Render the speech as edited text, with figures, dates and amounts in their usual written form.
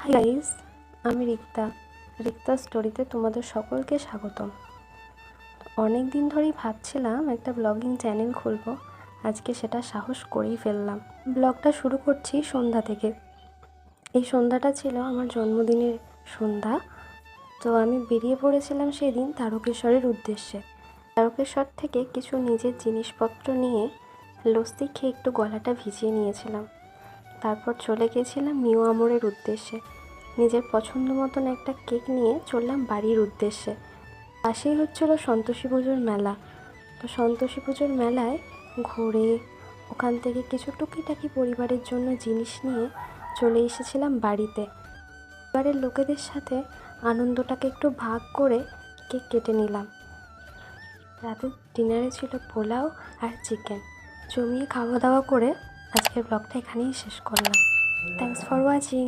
Hi guys, আমি রিক্তা স্টোরিতে তোমাদের সকলকে স্বাগতম। অনেক দিন ধরেই ভাবছিলাম একটা ব্লগিং চ্যানেল খুলবো, আজকে সেটা সাহস করেই ফেললাম। ব্লগটা শুরু করছি সন্ধ্যা থেকে। এই সন্ধ্যাটা ছিল আমার জন্মদিনের সন্ধ্যা। তো আমি বেরিয়ে পড়েছিলাম সেদিন তারকেশ্বরের উদ্দেশ্যে। তারকেশ্বর থেকে কিছু নিজের জিনিসপত্র নিয়ে লস্যি খেয়ে একটু গলাটা ভিজিয়ে নিয়েছিলাম। তারপর চলে গেছিলাম মিও আমরের উদ্দেশ্যে। নিজের পছন্দ মতন একটা কেক নিয়ে চললাম বাড়ির উদ্দেশ্যে। পাশেই হচ্ছিল সন্তোষী পুজোর মেলা। তো সন্তোষী পুজোর মেলায় ঘুরে ওখান থেকে কিছু টুকিটাকি পরিবারের জন্য জিনিস নিয়ে চলে এসেছিলাম বাড়িতে। পরিবারের লোকেদের সাথে আনন্দটাকে একটু ভাগ করে কেক কেটে নিলাম। রাতের ডিনারে ছিল পোলাও আর চিকেন। জমিয়ে খাওয়া দাওয়া করে আজকের ব্লগটা এখানেই শেষ করলাম। Thanks for watching.